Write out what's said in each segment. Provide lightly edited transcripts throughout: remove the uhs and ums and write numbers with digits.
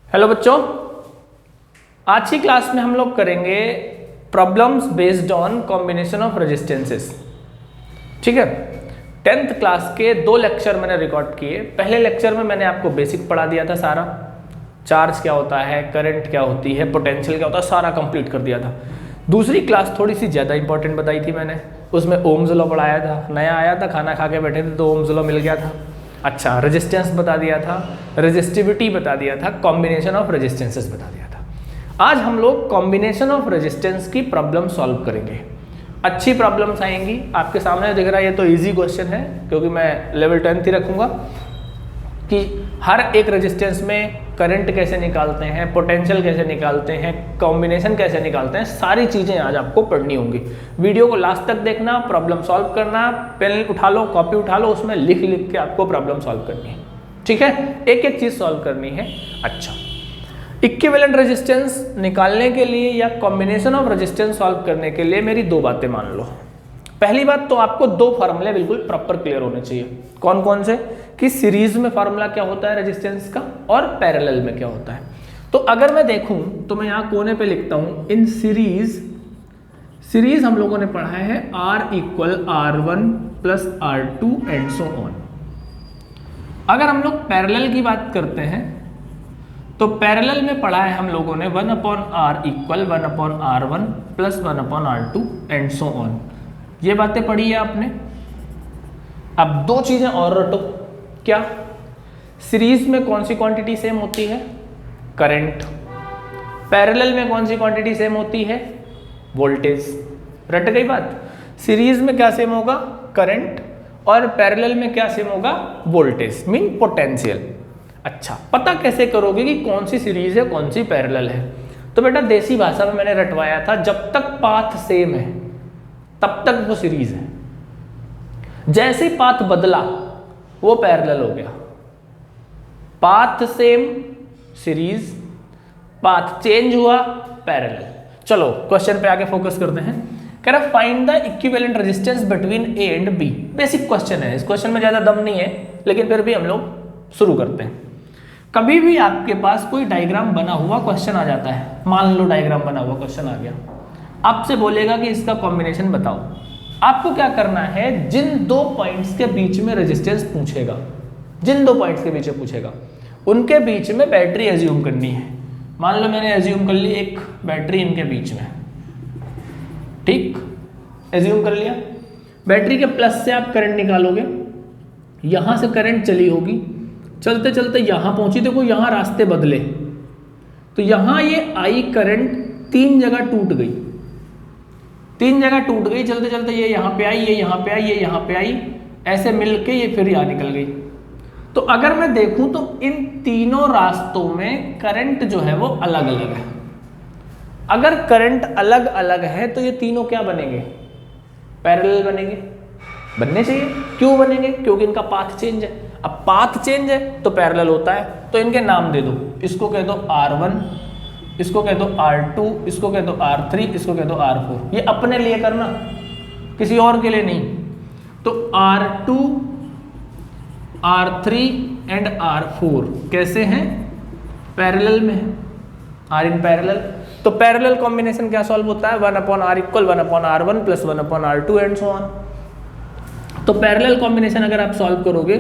Hello बच्चों, आज की क्लास में हम लोग करेंगे problems based on combination of resistances. ठीक है, 10th क्लास के 2 लेक्चर मैंने रिकॉर्ड किए। पहले लेक्चर में मैंने आपको बेसिक पढ़ा दिया था, सारा चार्ज क्या होता है, करंट क्या होती है, पोटेंशियल क्या होता है, सारा कंप्लीट कर दिया था। दूसरी क्लास थोड़ी सी ज़्यादा इंपॉर्टेंट बताई थी मैंने, उसमें ओम्स लॉ पढ़ाया था। नया आया था, खाना खा के बैठे थे तो ओम्स लॉ मिल गया था। अच्छा, रेजिस्टेंस बता दिया था, रेजिस्टिविटी बता दिया था, कॉम्बिनेशन ऑफ रेजिस्टेंसेस बता दिया था। आज हम लोग कॉम्बिनेशन ऑफ रेजिस्टेंस की प्रॉब्लम सॉल्व करेंगे। अच्छी प्रॉब्लम्स आएंगी, आपके सामने दिख रहा है ये तो इजी क्वेश्चन है, क्योंकि मैं लेवल 10th ही रखूँगा कि हर एक रेजिस्टेंस में करंट कैसे निकालते हैं, पोटेंशियल कैसे निकालते हैं, कॉम्बिनेशन कैसे निकालते हैं, सारी चीज़ें आज आपको पढ़नी होंगी। वीडियो को लास्ट तक देखना, प्रॉब्लम सॉल्व करना, पेन उठा लो, कॉपी उठा लो, उसमें लिख लिख के आपको प्रॉब्लम सॉल्व करनी है। ठीक है, एक एक चीज़ सॉल्व करनी है। अच्छा, इक्विवेलेंट रेजिस्टेंस निकालने के लिए या कॉम्बिनेशन ऑफ रेजिस्टेंस सॉल्व करने के लिए मेरी 2 बातें मान लो। पहली बात तो आपको 2 फार्मूले बिल्कुल प्रॉपर क्लियर होने चाहिए। कौन कौन से? कि सीरीज में फार्मूला क्या होता है रेजिस्टेंस का और पैरेलल में क्या होता है। तो अगर मैं देखूं तो मैं यहाँ कोने पे लिखता हूं इन सीरीज हम लोगों ने पढ़ा है R = R1 + R2 and so on. अगर हम लोग पैरेलल की बात करते हैं तो पैरेलल में पढ़ा है हम लोगों ने 1/R = 1/R1 + 1/R2 and so on. ये बातें पढ़ी है आपने। अब 2 चीजें और रटो। क्या? सीरीज में कौन सी क्वांटिटी सेम होती है? करंट। पैरेलल में कौन सी क्वांटिटी सेम होती है? वोल्टेज। रट गई बात। सीरीज में क्या सेम होगा? करंट। और पैरेलल में क्या सेम होगा? Voltage mean potential. अच्छा, पता कैसे करोगे कि कौन सी सीरीज है कौन सी पैरेलल है? तो बेटा देसी भाषा में मैंने रटवाया था, जब तक पाथ सेम है तब तक वो सीरीज है। जैसे पाथ बदला वो पैरेलल हो गया। Path same series, path change हुआ पैरेलल। चलो क्वेश्चन पे आगे फोकस करते हैं। कह रहा find the equivalent resistance between A and B. Basic question है, इस क्वेश्चन में ज्यादा दम नहीं है, लेकिन फिर भी हम लोग शुरू करते हैं। कभी भी आपके पास कोई डायग्राम बना हुआ क्वेश्चन आ जाता है, मान लो डायग्राम बना हुआ क्वेश्चन आ गया, आपसे बोलेगा कि इसका कॉम्बिनेशन बताओ। आपको क्या करना है, जिन 2 पॉइंट्स के बीच में रेजिस्टेंस पूछेगा, जिन 2 पॉइंट्स के बीच में पूछेगा उनके बीच में बैटरी एज्यूम करनी है। मान लो मैंने एज्यूम कर ली एक बैटरी इनके बीच में, ठीक, एज्यूम कर लिया। बैटरी के प्लस से आप करंट निकालोगे, यहां से करंट चली होगी, चलते चलते यहां पहुंची, देखो यहां रास्ते बदले, तो यहां ये आई करंट 3 जगह टूट गई, 3 जगह टूट गई, चलते चलते ये यहाँ पे आई, ये यहाँ पे आई, ये यहाँ पे आई, ऐसे मिलके ये फिर यहाँ निकल गई। तो अगर मैं देखूं तो इन तीनों रास्तों में करंट जो है वो अलग अलग है। अगर करंट अलग अलग है तो ये तीनों क्या बनेंगे? पैरेलल बनेंगे। बनने चाहिए। क्यों बनेंगे? क्योंकि इनका पाथ चेंज है। अब पाथ चेंज है तो पैरेलल होता है। तो इनके नाम दे दो, इसको कह दो R1, इसको कह दो R2, इसको कह दो R3, इसको कह दो R4। ये अपने लिए करना, किसी और के लिए नहीं। तो R2, R3 एंड R4 कैसे हैं? पैरेलल में है, R इन पैरेलल। तो पैरेलल कॉम्बिनेशन क्या सॉल्व होता है? 1/R = 1/R1 + 1/R2 and so on. तो पैरेलल कॉम्बिनेशन अगर आप सॉल्व करोगे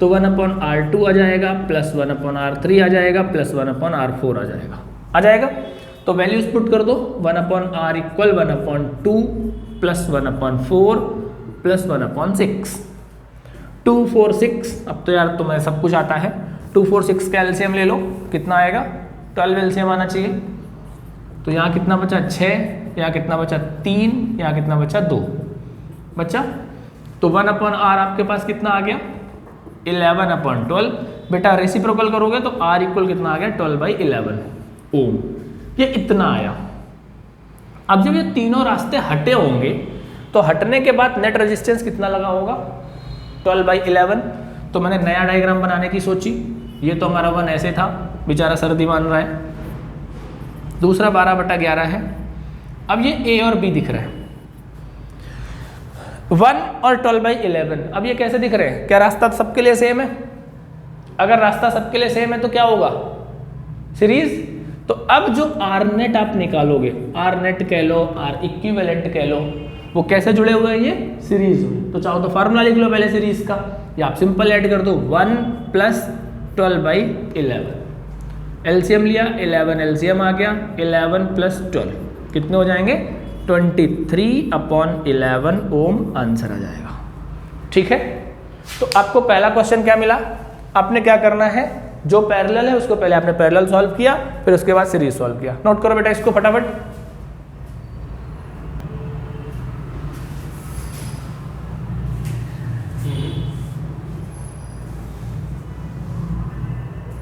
तो 1/R2 आ जाएगा, प्लस 1/R3 आ जाएगा, प्लस 1/R4 आ जाएगा। आ जाएगा। तो वैल्यूज पुट कर दो। 1/R = 1/2 + 1/4 + 1/6। 2, 4, 6। अब तो यार तुम्हें सब कुछ आता है। 2, 4, 6 का एलसीएम ले लो, कितना आएगा? 12 एलसीएम आना चाहिए। तो यहाँ कितना बचा? 6। यहाँ कितना बचा? 3। यहाँ कितना बचा? 2 बचा। तो 1/R आपके पास कितना आ गया? 11/12। बेटा रेसिप्रोकल करोगे तो R = कितना आ गया? 12/11 ओम। ये इतना आया। अब जब ये तीनों रास्ते हटे होंगे तो हटने के बाद नेट रेजिस्टेंस कितना लगा होगा? 12/11। तो मैंने नया डायग्राम बनाने की सोची। ये तो हमारा 1 ऐसे था, बेचारा सर्दी मान रहा है। दूसरा 12/11 है। अब ये A और B दिख रहा है, 1 और 12/11। अब ये कैसे दिख रहे हैं? क्या रास्ता सबके लिए सेम है? अगर रास्ता सबके लिए सेम है तो क्या होगा? सीरीज। तो अब जो आर नेट आप निकालोगे, आर नेट कह लो, आर इक्विवेलेंट कह लो, वो कैसे जुड़े हुए हैं? ये सीरीज में। तो चाहो तो फार्मूला लिख लो पहले सीरीज का, या आप सिंपल ऐड कर दो 1 + 12/11। एलसीएम लिया 11, एलसीएम आ गया 11 + 12 कितने हो जाएंगे? 23/11 ओम आंसर आ जाएगा। ठीक है, तो आपको पहला क्वेश्चन क्या मिला? आपने क्या करना है, जो पैरेलल है उसको पहले आपने पैरेलल सॉल्व किया, फिर उसके बाद सीरीज सॉल्व किया। नोट करो बेटा इसको फटाफट।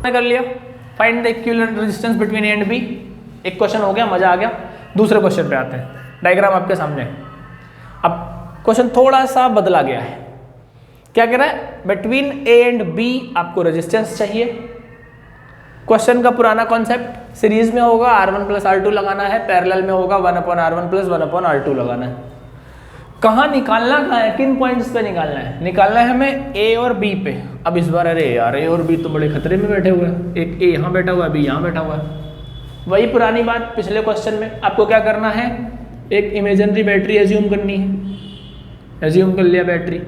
कर लिया। Find the equivalent resistance between A and B. एक क्वेश्चन हो गया, मजा आ गया। दूसरे क्वेश्चन पे आते हैं। डायग्राम आपके सामने। अब क्वेश्चन थोड़ा सा बदला गया है। क्या कह रहा है? बिटवीन ए एंड बी आपको रेजिस्टेंस चाहिए। क्वेश्चन का पुराना कॉन्सेप्ट, सीरीज में होगा R1 + R2 लगाना है, पैरेलल में होगा 1/R1 + 1/R2 लगाना है। कहाँ निकालना, कहाँ है, किन पॉइंट्स पे निकालना है? निकालना है हमें ए और बी पे। अब इस बार अरे यार ए और बी तो बड़े खतरे में बैठे हुए हैं, एक ए यहाँ बैठा हुआ है, बी यहाँ बैठा हुआ है। वही पुरानी बात पिछले क्वेश्चन में। आपको क्या करना है? एक इमेजिनरी बैटरी एज्यूम करनी है। एज्यूम कर लिया बैटरी,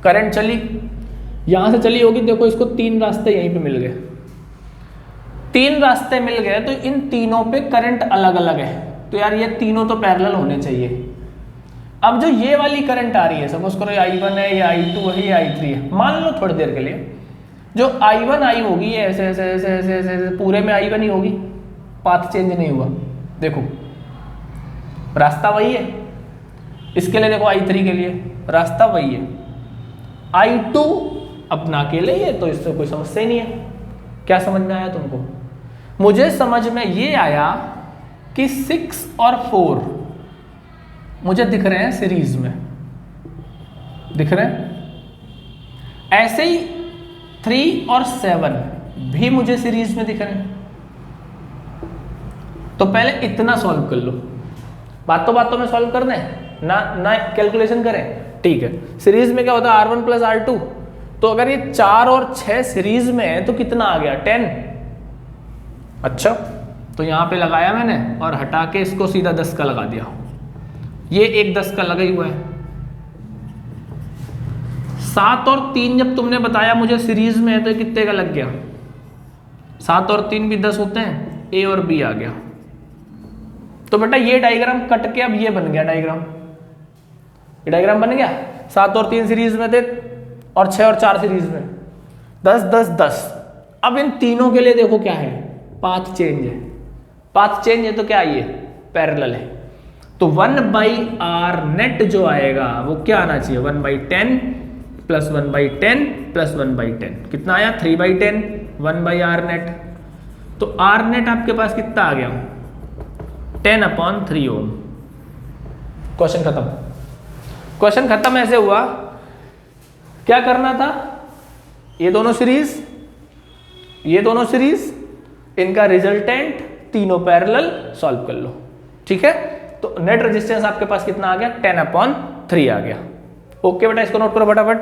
करंट चली, यहाँ से चली होगी, देखो इसको 3 रास्ते यहीं पे मिल गए। 3 रास्ते मिल गए तो इन तीनों पे करंट अलग अलग है, तो यार ये तीनों तो पैरेलल होने चाहिए। अब जो ये वाली करंट आ रही है, सपोज करो I1 है, या I2 है, या I3 है, मान लो थोड़ी देर के लिए, जो I1 आई होगी ये ऐसे ऐसे ऐसे ऐसे ऐसे ऐसे पूरे में I1 ही होगी, पाथ चेंज नहीं हुआ। देखो रास्ता वही है। इसके लिए देखो I3 के लिए रास्ता वही है। I2 अपना अकेले ही है, तो इससे कोई समस्या ही नहीं है। क्या समझ में आया तुमको? मुझे समझ में ये आया कि 6 और 4 मुझे दिख रहे हैं सीरीज में, दिख रहे हैं। ऐसे ही 3 और 7 भी मुझे सीरीज में दिख रहे हैं। तो पहले इतना सॉल्व कर लो, बातों में सॉल्व कर दें ना कैलकुलेशन करें। ठीक है, सीरीज में क्या होता है? R1 + R2। तो अगर ये 4 और 6 सीरीज में है तो कितना आ गया? 10। अच्छा, तो यहां पे लगाया मैंने और हटा के इसको सीधा 10 का लगा दिया। ये एक 10 का लगा ही हुआ है। 7 और 3 जब तुमने बताया मुझे सीरीज में है तो कितने का लग गया? 7 और 3 भी 10 होते हैं, ए और बी आ गया। तो बेटा ये डायग्राम कट के अब ये बन गया डायग्राम। ये डायग्राम बन गया। 7 और 3 सीरीज में थे और 6 और 4 सीरीज में, 10 10 10। अब इन तीनों के लिए देखो क्या है? पाथ चेंज है। पाथ चेंज है तो क्या ये पैरेलल है। तो 1/R नेट जो आएगा वो क्या आना चाहिए? 1/10 + 1/10 + 1/10 कितना आया? 3/10 1/R नेट। तो R नेट आपके पास कितना आ गया? 10/3 ओम। क्वेश्चन खत्म। क्वेश्चन खत्म ऐसे हुआ। क्या करना था? ये दोनों सीरीज, ये दोनों सीरीज, इनका रिजल्टेंट तीनों पैरेलल सॉल्व कर लो। ठीक है, तो नेट रेजिस्टेंस आपके पास कितना आ गया? 10/3 आ गया। ओके बेटा, इसको नोट करो फटाफट।